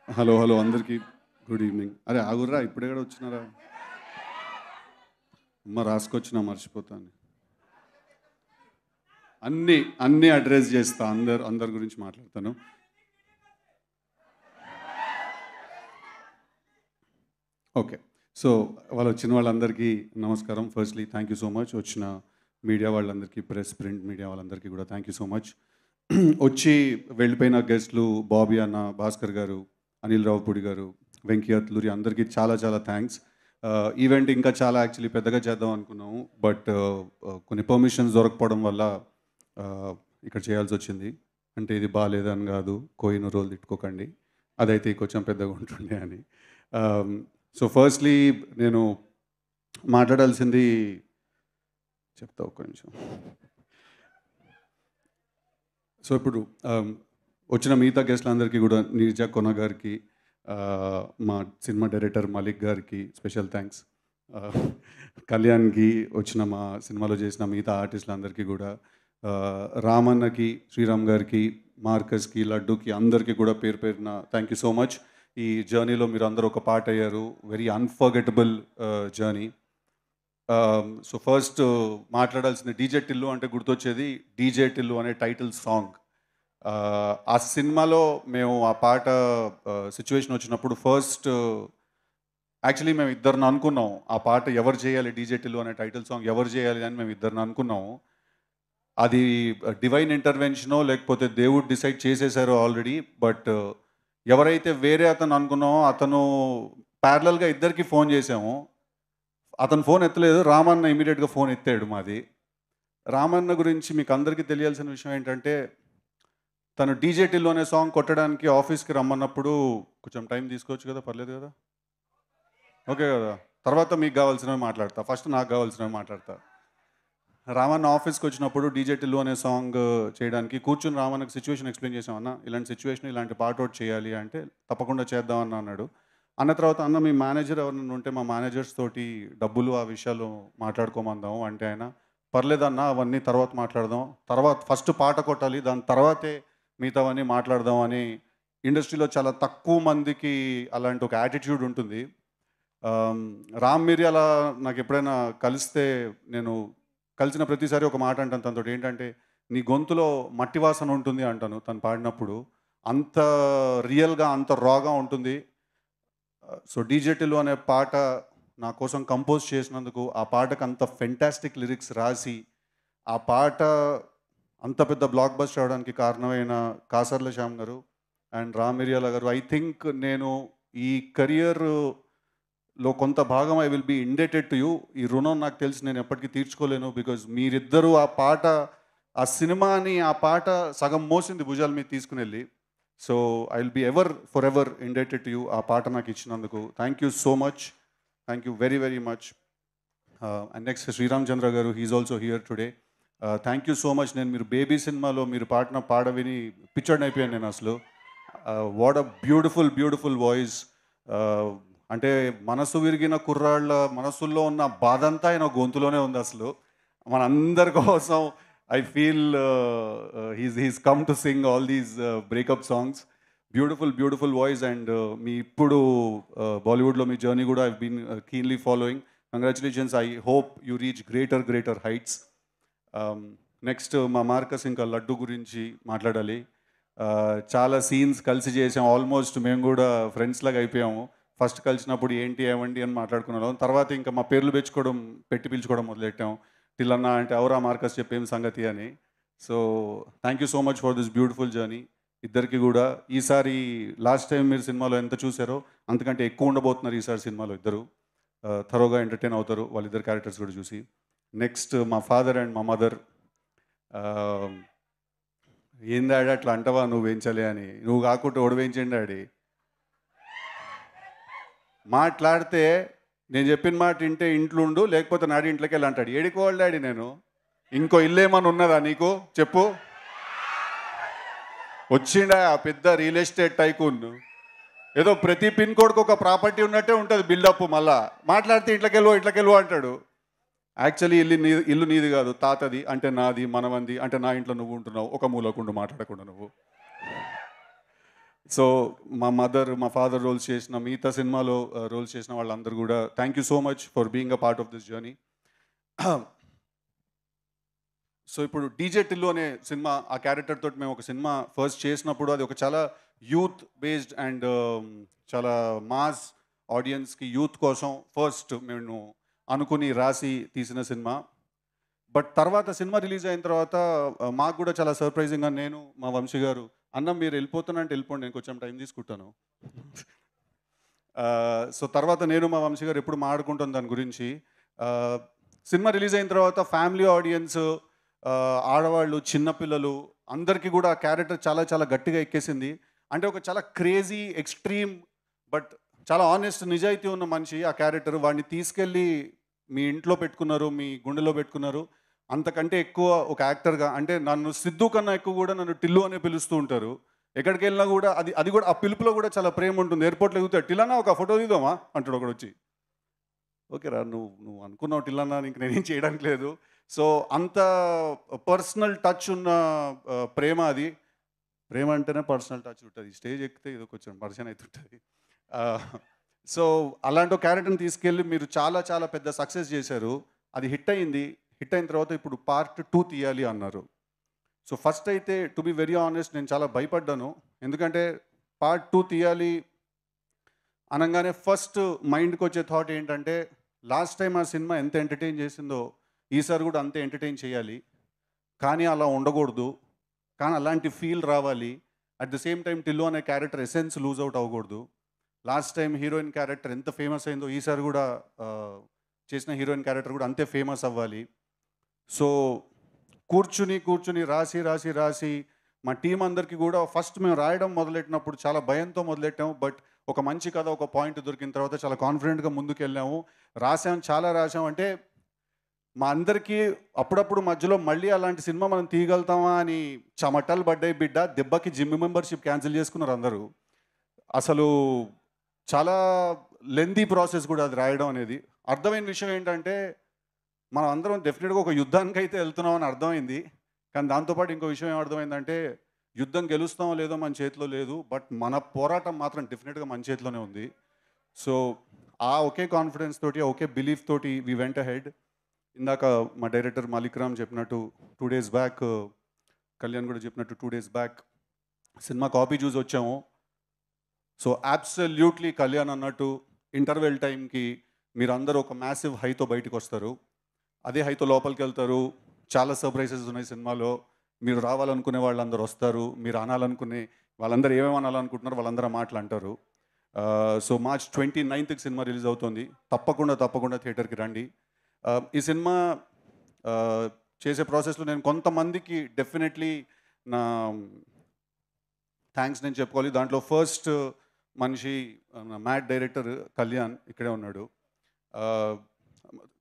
Hello hello అందరికీ good evening. అరే ఆగుర్రా, ఇప్పుడే కూడా వచ్చినారా? అమ్మ రాసుకొచ్చినా మర్చిపోతాను. అన్నీ అన్నీ అడ్రస్ చేస్తా, అందరి గురించి మాట్లాడతాను. ఓకే. సో వాళ్ళు వచ్చిన వాళ్ళందరికీ నమస్కారం. Firstly thank you so much. వచ్చిన మీడియా వాళ్ళందరికీ, ప్రెస్, ప్రింట్ మీడియా వాళ్ళందరికీ కూడా థ్యాంక్ యూ సో మచ్. వచ్చి వెళ్ళిపోయిన గెస్ట్లు బాబీ అన్న, భాస్కర్ గారు, అనిల్ రావుపూడి గారు, వెంకీ అత్లూరి అందరికీ చాలా చాలా థ్యాంక్స్. ఈవెంట్ ఇంకా చాలా యాక్చువల్లీ పెద్దగా చేద్దాం అనుకున్నాము, బట్ కొన్ని పర్మిషన్స్ దొరకపోవడం వల్ల ఇక్కడ చేయాల్సి వచ్చింది. అంటే ఇది బాగాలేదని కాదు, కోయిన రోజులు తిట్టుకోకండి, అదైతే కొంచెం పెద్దగా ఉంటుండే అని. సో ఫస్ట్లీ నేను మాట్లాడాల్సింది చెప్తా, ఒక్క నిమిషం. సో ఇప్పుడు వచ్చిన మిగతా గెస్ట్లందరికీ కూడా, నీరజ కొన గారికి, మా సినిమా డైరెక్టర్ మలిక్ గారికి స్పెషల్ థ్యాంక్స్, కళ్యాణ్కి, వచ్చిన మా సినిమాలో చేసిన మిగతా ఆర్టిస్టులందరికీ కూడా, రామన్నకి, శ్రీరామ్ గారికి, మార్కస్కి, లడ్డూకి, అందరికీ కూడా పేరు పేరున థ్యాంక్ యూ సో మచ్. ఈ జర్నీలో మీరు అందరూ ఒక పార్ట్ అయ్యారు. Very unforgettable journey. So first మాట్లాడాల్సింది డీజే టిల్లు అంటే గుర్తొచ్చేది డీజే టిల్లు అనే టైటిల్ సాంగ్. ఆ సినిమాలో మేము ఆ పాట సిచ్యువేషన్ వచ్చినప్పుడు ఫస్ట్ యాక్చువల్లీ మేము ఇద్దరిని అనుకున్నాం, ఆ పాట ఎవరు చేయాలి, డీజే టిల్లు అనే టైటిల్ సాంగ్ ఎవరు చేయాలి అని మేము ఇద్దరిని అనుకున్నాము. అది డివైన్ ఇంటర్వెన్షనో లేకపోతే దేవుడు డిసైడ్ చేసేసారో ఆల్రెడీ. బట్ ఎవరైతే వేరే అతను అనుకున్నామో అతను ప్యారలల్గా ఇద్దరికి ఫోన్ చేసాము. అతను ఫోన్ ఎత్తలేదు, రామన్న ఇమీడియట్గా ఫోన్ ఎత్తాడు మాది. రామన్న గురించి మీకు అందరికీ తెలియాల్సిన విషయం ఏంటంటే, తను డీజే టిల్లు అనే సాంగ్ కొట్టడానికి ఆఫీస్కి రమ్మన్నప్పుడు కొంచెం టైం తీసుకోవచ్చు కదా, పర్లేదు కదా, ఓకే కదా. తర్వాత మీకు కావాల్సినవి మాట్లాడతా, ఫస్ట్ నాకు కావాల్సినవి మాట్లాడతా. రామన్న ఆఫీస్కి వచ్చినప్పుడు డీజే టిల్లు అనే సాంగ్ చేయడానికి కూర్చుని రామన్నకు సిచ్యువేషన్ ఎక్స్ప్లెయిన్ చేసామన్న, ఇలాంటి సిచ్యువేషన్ ఇలాంటి పాట ఒకటి చేయాలి అంటే తప్పకుండా చేద్దామన్న అన్నాడు. అన్న తర్వాత అన్న మీ మేనేజర్ ఎవరైనా ఉంటే మా మేనేజర్స్ తోటి డబ్బులు ఆ విషయాలు మాట్లాడుకోమందాము అంటే, ఆయన పర్లేదన్న అవన్నీ తర్వాత మాట్లాడదాం, తర్వాత ఫస్ట్ పాట కొట్టాలి, దాని తర్వాతే మిగతావన్నీ మాట్లాడదాం అని. ఇండస్ట్రీలో చాలా తక్కువ మందికి అలాంటి ఒక యాటిట్యూడ్ ఉంటుంది. రామ్ మిరియాల నాకు ఎప్పుడైనా కలిస్తే, నేను కలిసిన ప్రతిసారి ఒక మాట అంటాను తనతో, ఏంటంటే నీ గొంతులో మట్టి వాసన ఉంటుంది అంటాను తను పాడినప్పుడు. అంత రియల్గా, అంత రాగా ఉంటుంది. సో డీజే టిల్లు అనే పాట నా కోసం కంపోజ్ చేసినందుకు, ఆ పాటకు అంత ఫెంటాస్టిక్ లిరిక్స్ రాసి ఆ పాట అంత పెద్ద బ్లాక్ బస్టర్ అవడానికి కారణమైన కాసర్ల శ్యామ్ గారు అండ్ రామ్ మిరియాల గారు, ఐ థింక్ నేను ఈ కెరియర్లో కొంత భాగం I will be indebted to you. ఈ రుణం నాకు తెలిసి నేను ఎప్పటికీ తీర్చుకోలేను. బికాజ్ మీరిద్దరూ ఆ పాట, ఆ సినిమాని, ఆ పాట సగం మోసింది భుజాల మీద తీసుకుని వెళ్ళి. So I will be for ever indebted to you ఆ పాట నాకు ఇచ్చినందుకు. Thank you so much, thank you very very much. And next Sriram Chandra గారు, he's also here today. Thank you so much. నేను మీరు బేబీ సినిమాలో మీరు పాడిన పాట విని పిచ్చర్డ్ అయిపోయాను నేను అసలు. What a beautiful beautiful voice. అంటే మనసు విరిగిన కుర్రాళ్ళ మనసుల్లో ఉన్న బాధ అంతా ఆయన గొంతులోనే ఉంది అసలు. మనందరి కోసం I feel he's come to sing all these breakup songs. Beautiful beautiful voice. And మీ ఇప్పుడు బాలీవుడ్లో మీ జర్నీ కూడా I been keenly following. Congratulations. I hope you reach greater heights. Next మా మార్కస్ ఇంకా లడ్డు గురించి మాట్లాడాలి. చాలా సీన్స్ కలిసి చేసాం, ఆల్మోస్ట్ మేము కూడా ఫ్రెండ్స్ లాగా అయిపోయాము. ఫస్ట్ కలిసినప్పుడు ఏంటి ఏమండి అని మాట్లాడుకున్నాం, తర్వాత ఇంకా మా పేర్లు పెట్టి పిలుచుకోవడం మొదలెట్టాం. టిల్లన్న అంటే ఎవరా మార్కస్ చెప్పేం సంగతి అని. So thank you so much for this beautiful journey ఇద్దరికి కూడా. ఈసారి లాస్ట్ టైం మీరు సినిమాలో ఎంత చూసారో అంతకంటే ఎక్కువ ఉండబోతున్నారు ఈసారి సినిమాలో ఇద్దరు. థరోగా ఎంటర్టైన్ అవుతారు వాళ్ళిద్దరు క్యారెక్టర్స్ కూడా చూసి. నెక్స్ట్ మా ఫాదర్ అండ్ మా మదర్. ఏం డాడీ అట్లా అంటావా నువ్వు వేయించలే అని, నువ్వు కాకుండా ఓడి వేయించండి డాడీ. మాట్లాడితే నేను చెప్పిన మాట వింటే ఇంట్లో ఉండు, లేకపోతే నాడి ఇంట్లోకి వెళ్ళి అంటాడు. ఏడికోవాలి డాడీ నేను, ఇంకో ఇల్లు ఏమన్నా ఉన్నదా నీకు చెప్పు. వచ్చిండా ఆ పెద్ద రియల్ ఎస్టేట్ టైకూన్, ఏదో ప్రతి పిన్ కోడ్కి ఒక ప్రాపర్టీ ఉన్నట్టే ఉంటుంది బిల్డప్. మళ్ళా మాట్లాడితే ఇంట్లోకి వెళ్ళు అంటాడు. యాక్చువల్లీ ఇల్లు నీది కాదు, తాతది అంటే నాది, మనమంది అంటే నా ఇంట్లో నువ్వు ఉంటున్నావు, ఒక మూలకుండు మాట్లాడకుండా నువ్వు. సో మా మదర్ మా ఫాదర్ రోల్స్ చేసిన మిగతా సినిమాలో రోల్స్ చేసిన వాళ్ళందరూ కూడా thank you so much for being a part of this journey. So ఇప్పుడు డీజే టిల్లు అనే సినిమా ఆ క్యారెక్టర్ తోటి మేము ఒక సినిమా ఫస్ట్ చేసినప్పుడు అది ఒక చాలా యూత్ బేస్డ్ అండ్ చాలా మాస్ ఆడియన్స్కి యూత్ కోసం ఫస్ట్ మేము అనుకుని రాసి తీసిన సినిమా. బట్ తర్వాత సినిమా రిలీజ్ అయిన తర్వాత మాకు కూడా చాలా సర్ప్రైజింగ్గా నేను మా వంశీ గారు అన్న మీరు వెళ్ళిపోతానంటే వెళ్ళిపోండి నేను కొంచెం టైం తీసుకుంటాను. సో తర్వాత నేను మా వంశీ గారు ఎప్పుడు మాట్లాడుకుంటాం దాని గురించి. సినిమా రిలీజ్ అయిన తర్వాత ఫ్యామిలీ ఆడియన్స్, ఆడవాళ్ళు, చిన్నపిల్లలు అందరికీ కూడా ఆ క్యారెక్టర్ చాలా చాలా గట్టిగా ఎక్కేసింది. అంటే ఒక చాలా క్రేజీ ఎక్స్ట్రీమ్ బట్ చాలా ఆనెస్ట్ నిజాయితీ ఉన్న మనిషి ఆ క్యారెక్టర్. వాడిని తీసుకెళ్ళి మీ ఇంట్లో పెట్టుకున్నారు, మీ గుండెలో పెట్టుకున్నారు. అంతకంటే ఎక్కువ ఒక యాక్టర్గా అంటే నన్ను సిద్ధు కన్నా ఎక్కువ కూడా నన్ను టిల్లు అనే పిలుస్తూ ఉంటారు. ఎక్కడికి వెళ్ళినా కూడా అది కూడా ఆ పిలుపులో కూడా చాలా ప్రేమ ఉంటుంది. ఎయిర్పోర్ట్లో ఎగుతాడు టిల్లన్నా ఒక ఫోటో దిగుదామా అంటాడు ఒకడు వచ్చి. ఓకే రా నువ్వు అనుకున్నావు టిల్లన్నా ఇంక నేనేం చేయడానికి లేదు. సో అంత పర్సనల్ టచ్ ఉన్న ప్రేమ అది. ప్రేమ అంటేనే పర్సనల్ టచ్ ఉంటుంది. స్టేజ్ ఎక్కితే ఏదో కొంచెం పర్సన్ అవుతుంటుంది. సో అలాంటి క్యారెక్టర్ని తీసుకెళ్ళి మీరు చాలా చాలా పెద్ద సక్సెస్ చేశారు. అది హిట్ అయింది. హిట్ అయిన తర్వాత ఇప్పుడు పార్ట్ 2 తీయాలి అన్నారు. సో ఫస్ట్ అయితే టు బి వెరీ ఆనెస్ట్ నేను చాలా భయపడ్డాను. ఎందుకంటే పార్ట్ 2 తీయాలి అనగానే ఫస్ట్ మైండ్కి వచ్చే థాట్ ఏంటంటే లాస్ట్ టైం ఆ సినిమా ఎంత ఎంటర్టైన్ చేసిందో ఈసారి కూడా అంతే ఎంటర్టైన్ చేయాలి. కానీ అలా ఉండకూడదు. కానీ అలాంటి ఫీల్ రావాలి. At the same time Tillu అనే క్యారెక్టర్ ఎసెన్స్ లూజ్ అవుట్ అవ్వకూడదు. లాస్ట్ టైం హీరోయిన్ క్యారెక్టర్ ఎంత ఫేమస్ అయిందో ఈసారి కూడా చేసిన హీరోయిన్ క్యారెక్టర్ కూడా అంతే ఫేమస్ అవ్వాలి. సో కూర్చుని రాసి మా టీం అందరికీ కూడా ఫస్ట్ మేము రాయడం మొదలెట్టినప్పుడు చాలా భయంతో మొదలెట్టాము. బట్ ఒక మంచి కథ ఒక పాయింట్ దొరికిన తర్వాత చాలా కాన్ఫిడెంట్గా ముందుకు వెళ్ళాము. చాలా రాసాం. అంటే మా అందరికీ అప్పుడప్పుడు మధ్యలో మళ్ళీ అలాంటి సినిమా మనం తీయగలుగుతామా అని చెమటలు పడ్డాయి బిడ్డ. దెబ్బకి జిమ్ మెంబర్షిప్ క్యాన్సిల్ చేసుకున్నారు అందరూ. అసలు చాలా లెందీ ప్రాసెస్ కూడా అది రాయడం అనేది. అర్థమైన విషయం ఏంటంటే మనం అందరం డెఫినెట్గా ఒక యుద్ధానికి అయితే వెళ్తున్నామని అర్థమైంది. కానీ దాంతోపాటు ఇంకో విషయం ఏం అర్థమైందంటే యుద్ధం గెలుస్తామో లేదో మన చేతిలో లేదు. బట్ మన పోరాటం మాత్రం డెఫినెట్గా మన చేతిలోనే ఉంది. సో ఆ ఒకే కాన్ఫిడెన్స్ తోటి ఒకే బిలీఫ్ తోటి వి వెంట్ అహెడ్. ఇందాక మా డైరెక్టర్ మాలిక్ రామ్ చెప్పినట్టు 2 days బ్యాక్, కళ్యాణ్ కూడా చెప్పినట్టు 2 days బ్యాక్ సినిమా కాపీ చూసి వచ్చాము. సో అబ్సల్యూట్లీ కళ్యాణ్ అన్నట్టు ఇంటర్వెల్ టైంకి మీరందరూ ఒక మ్యాసివ్ హైతో బయటకు వస్తారు. అదే హైతో లోపలికి వెళ్తారు. చాలా సర్ప్రైజెస్ ఉన్నాయి సినిమాలో. మీరు రావాలనుకునే వాళ్ళందరూ వస్తారు. మీరు అనాలనుకునే వాళ్ళందరూ ఏమేమి అనాలనుకుంటున్నారో వాళ్ళందరూ మాటలు అంటారు. So March 29th cinema release అవుతుంది. తప్పకుండా థియేటర్కి రండి. ఈ సినిమా చేసే ప్రాసెస్లో నేను కొంతమందికి డెఫినెట్లీ నా థ్యాంక్స్ నేను చెప్పుకోవాలి. దాంట్లో ఫస్ట్ మనిషి మ్యాట్ డైరెక్టర్ కళ్యాణ్ ఇక్కడే ఉన్నాడు.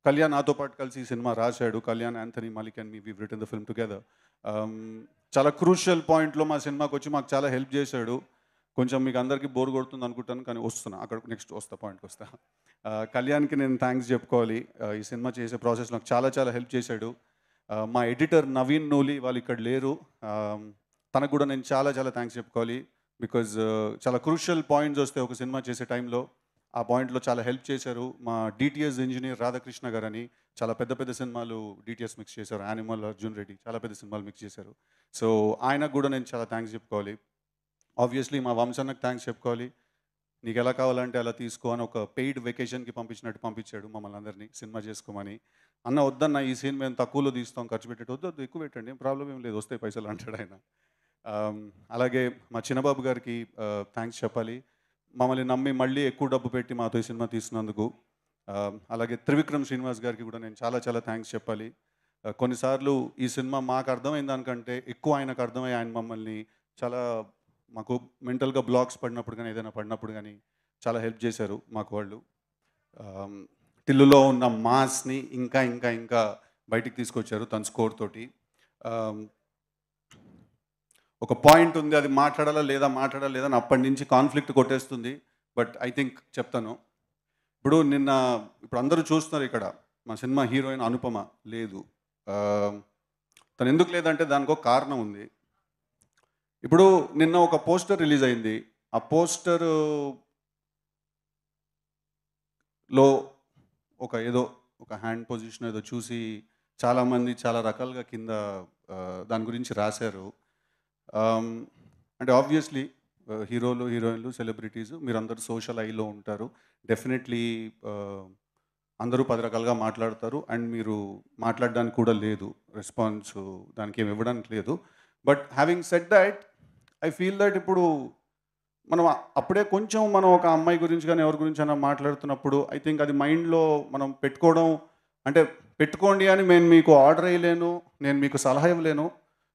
కళ్యాణ్ నాతో పాటు కలిసి ఈ సినిమా రాశాడు. Kalyan, Anthony, Malik and me we written the film together. చాలా క్రూషియల్ పాయింట్లో మా సినిమాకి వచ్చి మాకు చాలా హెల్ప్ చేశాడు. కొంచెం మీకు అందరికీ బోర్ కొడుతుంది అనుకుంటాను కానీ వస్తున్నా, అక్కడ నెక్స్ట్ పాయింట్కి వస్తా. కళ్యాణ్కి నేను థ్యాంక్స్ చెప్పుకోవాలి. ఈ సినిమా చేసే ప్రాసెస్ నాకు చాలా చాలా హెల్ప్ చేశాడు. మా ఎడిటర్ నవీన్ నూలి వాళ్ళు ఇక్కడ లేరు. తనకు కూడా నేను చాలా చాలా థ్యాంక్స్ చెప్పుకోవాలి. బికాజ్ చాలా క్రూషియల్ పాయింట్స్ వస్తే ఒక సినిమా చేసే టైంలో ఆ పాయింట్లో చాలా హెల్ప్ చేశారు. మా డిటిఎస్ ఇంజనీర్ రాధాకృష్ణ గారు అని చాలా పెద్ద సినిమాలు డిటిఎస్ మిక్స్ చేశారు. యానిమల్, అర్జున్ రెడ్డి చాలా పెద్ద సినిమాలు మిక్స్ చేశారు. సో ఆయనకు కూడా నేను చాలా థ్యాంక్స్ చెప్పుకోవాలి. ఆబ్వియస్లీ మా వంశన్నకు థ్యాంక్స్ చెప్పుకోవాలి. నీకు ఎలా కావాలంటే అలా తీసుకో అని ఒక పెయిడ్ వెకేషన్కి పంపించినట్టు పంపించాడు మమ్మల్ని అందరినీ సినిమా చేసుకోమని. అన్న వద్దన్న ఈ సీన్ మేము తక్కువలో తీస్తాం, ఖర్చు పెట్టేట్టు వద్దు ఎక్కువ పెట్టండి, ఏం ప్రాబ్లం ఏం లేదు, వస్తాయి పైసలు అంటాడు ఆయన. అలాగే మా చిన్నబాబు గారికి థ్యాంక్స్ చెప్పాలి. మమ్మల్ని నమ్మి మళ్ళీ ఎక్కువ డబ్బు పెట్టి మాతో ఈ సినిమా తీసినందుకు. అలాగే త్రివిక్రమ్ శ్రీనివాస్ గారికి కూడా నేను చాలా చాలా థ్యాంక్స్ చెప్పాలి. కొన్నిసార్లు ఈ సినిమా మాకు అర్థమైన దానికంటే ఎక్కువ ఆయనకు అర్థమై ఆయన మమ్మల్ని చాలా మాకు మెంటల్గా బ్లాక్స్ పడినప్పుడు కానీ ఏదైనా పడినప్పుడు కానీ చాలా హెల్ప్ చేశారు మాకు వాళ్ళు. టిల్లులో ఉన్న మాస్ని ఇంకా ఇంకా ఇంకా బయటికి తీసుకొచ్చారు తన స్కోర్ తోటి. ఒక పాయింట్ ఉంది, అది మాట్లాడాలా లేదా అని అప్పటి నుంచి కాన్ఫ్లిక్ట్ కొట్టేస్తుంది. బట్ ఐ థింక్ చెప్తాను. ఇప్పుడు అందరూ చూస్తున్నారు ఇక్కడ మా సినిమా హీరోయిన్ అనుపమ లేదు. తను ఎందుకు లేదంటే దానికి ఒక కారణం ఉంది. ఇప్పుడు నిన్న ఒక పోస్టర్ రిలీజ్ అయింది. ఆ పోస్టర్లో ఏదో ఒక హ్యాండ్ పొజిషన్ ఏదో చూసి చాలామంది చాలా రకాలుగా కింద దాని గురించి రాశారు. అంటే ఆబ్వియస్లీ హీరోలు, హీరోయిన్లు, సెలబ్రిటీస్ మీరందరూ సోషల్ ఐలో ఉంటారు. డెఫినెట్లీ అందరూ 10 రకాలుగా మాట్లాడతారు. అండ్ మీరు మాట్లాడడానికి కూడా లేదు, రెస్పాన్స్ దానికి ఏమి ఇవ్వడానికి లేదు. But having said that, I feel that ఇప్పుడు మనం అప్పుడే కొంచెం మనం ఒక అమ్మాయి గురించి కానీ ఎవరి గురించి అయినా మాట్లాడుతున్నప్పుడు ఐ థింక్ అది మైండ్లో మనం పెట్టుకోవడం, అంటే పెట్టుకోండి అని నేను మీకు ఆర్డర్ వేయలేను, నేను మీకు సలహా ఇవ్వలేను.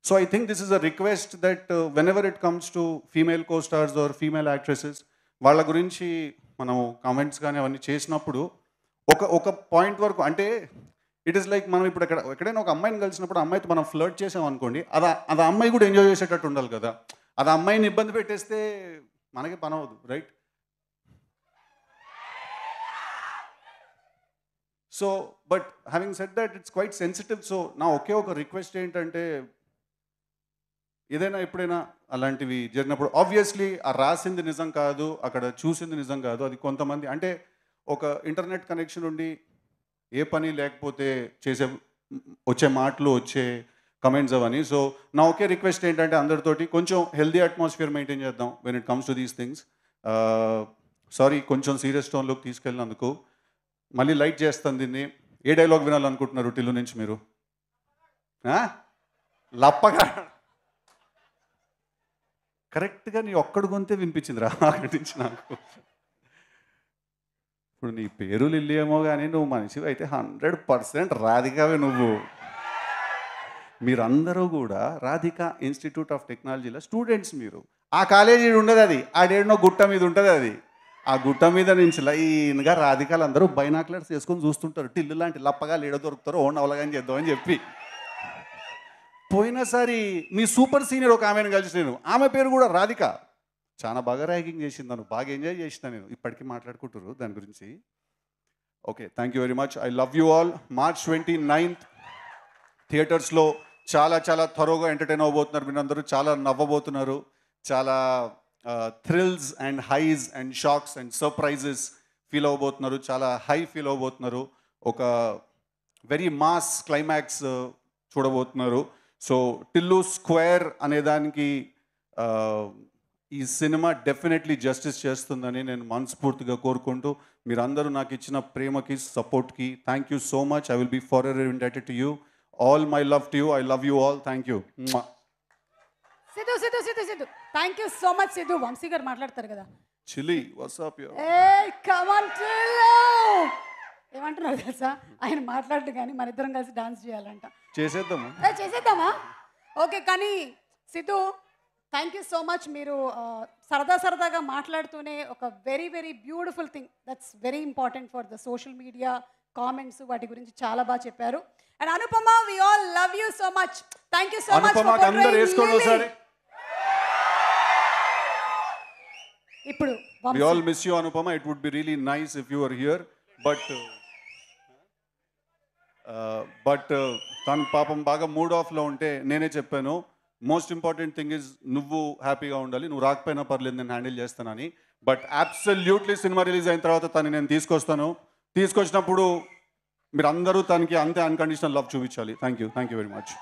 So I think this is a request that when ever it comes to female co stars or female actresses, వాళ్ళ గురించి మనం కామెంట్స్ కానీ అవన్నీ చేసినప్పుడు ఒక పాయింట్ వరకు, అంటే ఇట్ ఈస్ లైక్ మనం ఇప్పుడు ఎక్కడైనా ఒక అమ్మాయిని కలిసినప్పుడు అమ్మాయితో మనం ఫ్లర్ట్ చేసాం అనుకోండి, అది అమ్మాయి కూడా ఎంజాయ్ చేసేటట్టు ఉండాలి కదా. అది అమ్మాయిని ఇబ్బంది పెట్టేస్తే మనకి పని అవ్వదు, right? So but having said that, it's quite sensitive. So నా ఒక రిక్వెస్ట్ ఏంటంటే, ఏదైనా ఎప్పుడైనా అలాంటివి జరిగినప్పుడు ఆబ్వియస్లీ ఆ రాసింది నిజం కాదు, అక్కడ చూసింది నిజం కాదు. అది కొంతమంది, అంటే ఒక ఇంటర్నెట్ కనెక్షన్ ఉండి ఏ పని లేకపోతే వచ్చే మాటలు, వచ్చే కమెంట్స్ అవన్నీ. సో నా రిక్వెస్ట్ ఏంటంటే, అందరితోటి కొంచెం హెల్దీ అట్మాస్ఫియర్ మెయింటైన్ చేద్దాం when it comes to these things. Sorry కొంచెం సీరియస్ టోన్లోకి తీసుకెళ్ళినందుకు. మళ్ళీ లైట్ చేస్తాను దీన్ని. ఏ డైలాగ్ వినాలనుకుంటున్నారు టిల్లు నుంచి మీరు? లప్పగా కరెక్ట్గా నీ ఒక్కడు గొంతే వినిపించిందిరా అక్కడి నుంచి నాకు. ఇప్పుడు నీ పేరు లిల్లీ ఏమో కానీ నువ్వు మనిషివి అయితే 100% రాధికావే నువ్వు. మీరందరూ కూడా రాధికా ఇన్స్టిట్యూట్ ఆఫ్ టెక్నాలజీలో స్టూడెంట్స్. మీరు ఆ కాలేజీ ఉండదు, అది ఆడేడనో గుట్ట మీద ఉంటుంది. అది ఆ గుట్ట మీద నుంచి లైన్గా రాధికాలు అందరూ బైనాక్లర్స్ వేసుకొని చూస్తుంటారు, టిల్లు లాంటి లప్పగా లేడో దొరుకుతారో ఓన్ అవలగాని చేద్దామని చెప్పి. పోయినసారి మీ సూపర్ సీనియర్ ఒక ఆమెను కలిసి నేను, ఆమె పేరు కూడా రాధిక, చాలా బాగా ర్యాగింగ్ చేసింది, నన్ను బాగా ఎంజాయ్ చేసిన నేను. ఇప్పటికీ మాట్లాడుకుంటారు దాని గురించి. Okay, thank you very much. I love you all. March 29th థియేటర్స్లో చాలా చాలా త్వరగా ఎంటర్టైన్ అవ్వబోతున్నారు. మీరు అందరూ చాలా నవ్వబోతున్నారు. చాలా thrills and highs and shocks and surprises feel అవ్వబోతున్నారు. చాలా హై ఫీల్ అవ్వబోతున్నారు. ఒక వెరీ మాస్ క్లైమాక్స్ చూడబోతున్నారు. సో టిల్లు స్క్వేర్ అనేదానికి ఈ సినిమా డెఫినెట్లీ జస్టిస్ చేస్తుందని నేను మనస్ఫూర్తిగా కోరుకుంటూ, మీరందరూ నాకు ఇచ్చిన ప్రేమకి, సపోర్ట్కి thank you so much. I will be for ever indebted to you. All my love to you. I love you all. Thank you. Siddhu thank you so much. Siddhu, Vamsi గారు మాట్లాడతారు కదా. Chilly what's up yo. Come on Tillu, ఏమంటున్నారు తెలుసా? ఆయన మాట్లాడు కానీ మన ఇద్దరం కలిసి డాన్స్ చేయాలంట. చేసేద్దామా? ఓకే, కానీ Siddhu thank you so much. మీరు సరదాగా మాట్లాడుతూనే ఒక very very beautiful thing, that's very important for the social media comments, వాటి గురించి చాలా బాగా చెప్పారు. And Anupama, we all love you so much. Thank you so much. ఇప్పుడు we all miss you Anupama. It would be really nice if you were here, but తను పాపం బాగా mood ఆఫ్లో ఉంటే నేనే చెప్పాను, మోస్ట్ ఇంపార్టెంట్ థింగ్ ఇస్ నువ్వు హ్యాపీగా ఉండాలి, నువ్వు రాకపోయినా పర్లేదు నేను హ్యాండిల్ చేస్తానని. బట్ అబ్సల్యూట్లీ సినిమా రిలీజ్ అయిన తర్వాత తను నేను తీసుకొచ్చినప్పుడు మీరు అందరూ తనకి అంతే అన్కండిషనల్ లవ్ చూపించాలి. Thank you very much.